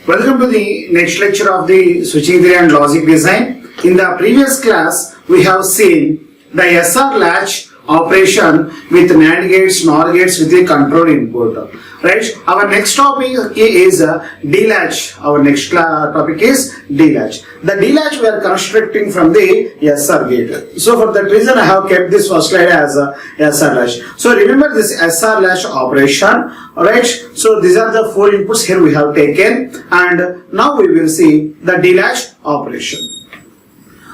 Welcome to the next lecture of the switching theory and logic design. In the previous class, we have seen the SR latch operation with NAND gates, NOR gates with a control input. Right? Our next topic is D-latch. Our next topic is D-latch. The D-latch we are constructing from the SR gate. So for that reason, I have kept this first slide as a SR latch. So remember this SR latch operation. Alright. So these are the four inputs here we have taken, and now we will see the D-latch operation.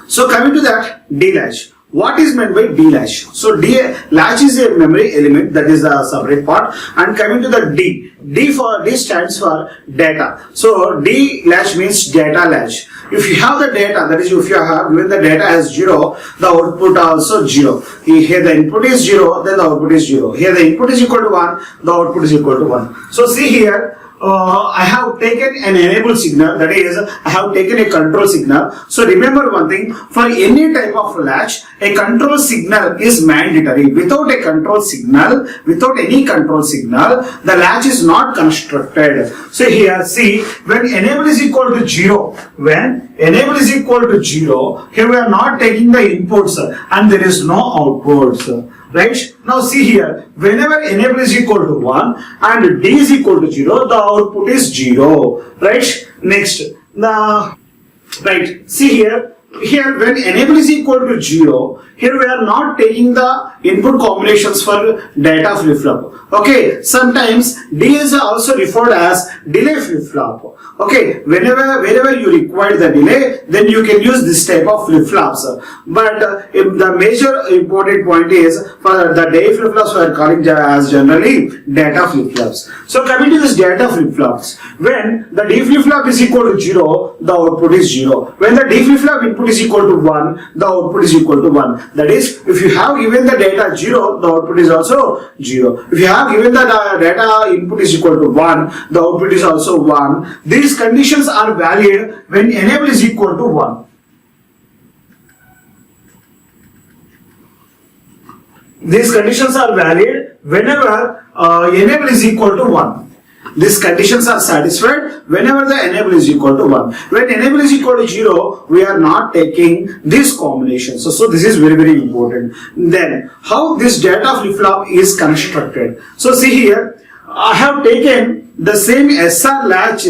So coming to that D-latch. What is meant by D-latch? So D-latch is a memory element, that is a separate part, and coming to the D stands for data. So D-latch means data latch. If you have the data, that is if you have given the data as 0, the output also 0. Here the input is 0, then the output is 0. Here the input is equal to 1, the output is equal to 1. So see here, I have taken an enable signal, that is, I have taken a control signal. So remember one thing, for any type of latch, a control signal is mandatory. Without a control signal, without any control signal, the latch is not constructed. So here, see, when enable is equal to 0, when enable is equal to 0, here we are not taking the inputs and there is no outputs. Right? Now see here, whenever enable is equal to 1 and D is equal to 0, the output is 0. Right? Next, see here when enable is equal to 0, here we are not taking the input combinations for data flip-flop. Okay, sometimes D is also referred as delay flip-flop. Okay, wherever you require the delay, then you can use this type of flip-flops. But the major important point is for the delay flip-flops we are calling as generally data flip-flops. So coming to this data flip-flops, when the D flip-flop is equal to 0, the output is 0. When the D flip-flop input is equal to 1, the output is equal to 1. That is, if you have given the data 0, the output is also 0. If you have given the data input is equal to 1, the output is also 1. These conditions are valid when enable is equal to 1. These conditions are valid whenever enable is equal to 1. These conditions are satisfied whenever the enable is equal to 1. When enable is equal to 0, we are not taking this combination. So this is very, very important. Then, how this data flip-flop is constructed? So see here, I have taken the same SR latch,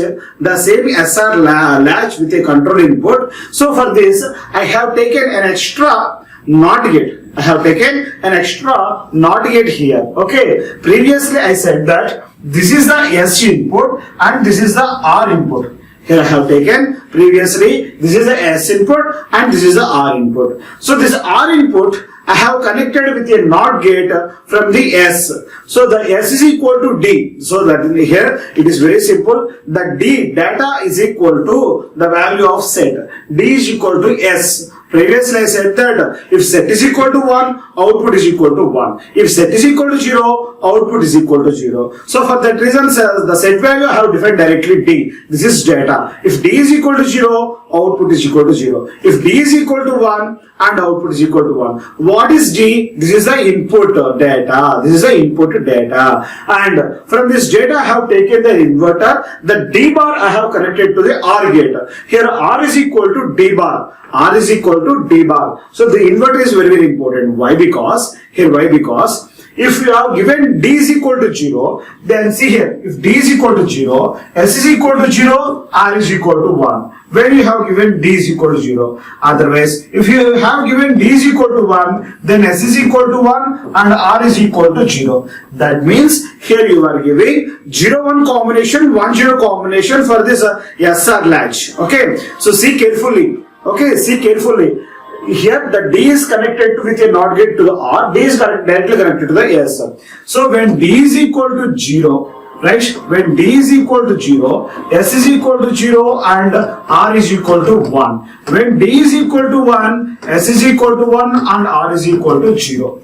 with a control input. So for this, I have taken an extra NOT gate. I have taken an extra NOT gate here. Okay. Previously, I said that this is the S input and this is the R input. Here I have taken previously, this is the S input and this is the R input. So this R input I have connected with a NOT gate from the S. So the S is equal to D. So that here it is very simple. The D data is equal to the value of set. D is equal to S. Previously I said that if set is equal to 1, output is equal to 1. If set is equal to 0, output is equal to 0. So for that reason, the set value I have defined directly D. This is data. If D is equal to 0, output is equal to 0. If D is equal to 1 and output is equal to 1. What is D? This is the input data. This is the input data. And from this data I have taken the inverter. The D bar I have connected to the OR gate. Here R is equal to D bar. R is equal to D bar. So the inverter is very, very important. Why? Because if you have given D is equal to 0, then see here, if D is equal to 0, S is equal to 0, R is equal to 1. When you have given D is equal to 0. Otherwise, if you have given D is equal to 1, then S is equal to 1 and R is equal to 0. That means here you are giving 0-1 combination, 1-0 combination for this SR latch. Okay, so see carefully. Okay, see carefully. Here the D is connected with a NOT gate to the R, D is directly connected to the S. So when D is equal to 0, right? When D is equal to 0, S is equal to 0 and R is equal to 1. When D is equal to 1, S is equal to 1 and R is equal to 0.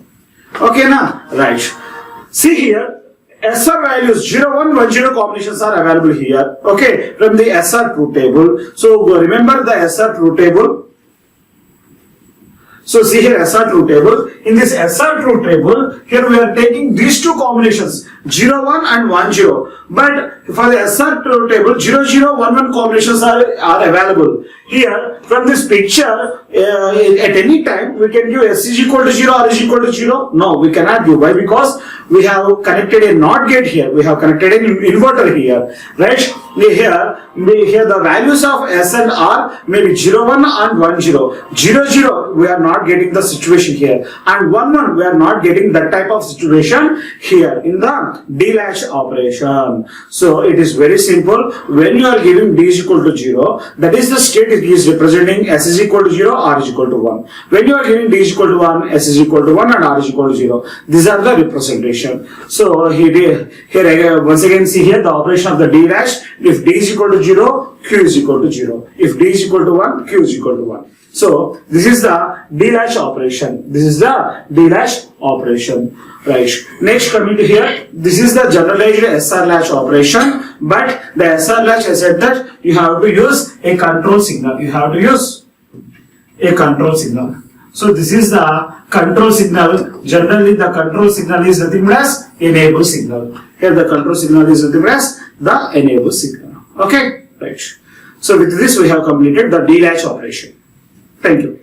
Okay, na? Right. See here, SR values 0, 1, 1, 0 combinations are available here. Okay, from the SR truth table. So remember the SR truth table. So see here SR truth table. In this SR truth table, here we are taking these two combinations 0 1 and 1 0. But for the SR truth table, 0 0 1 1 combinations are available. Here from this picture, at any time we can give S is equal to 0 or is equal to 0. No, we cannot give. Why? Because we have connected a NOT gate here. We have connected an inverter here, right? Here the values of S and R may be 0 1 and 1 0. 0 0 we are not getting the situation here, and 1 1 we are not getting that type of situation here in the D-latch operation. So it is very simple. When you are giving D is equal to 0, that is the state it is representing S is equal to 0, R is equal to 1. When you are giving D is equal to 1, S is equal to 1 and R is equal to 0. These are the representation. So here once again see here the operation of the D-latch. If D is equal to 0, Q is equal to 0. If D is equal to 1, Q is equal to 1. So this is the D-latch operation. This is the D-latch operation. Right. Next coming to here, this is the generalized SR latch operation. But the SR latch, I said that you have to use a control signal. You have to use a control signal. So this is the control signal. Generally the control signal is nothing but as enable signal. Here the control signal is nothing but as the enable signal. Okay, right. So with this we have completed the D-latch operation. Thank you.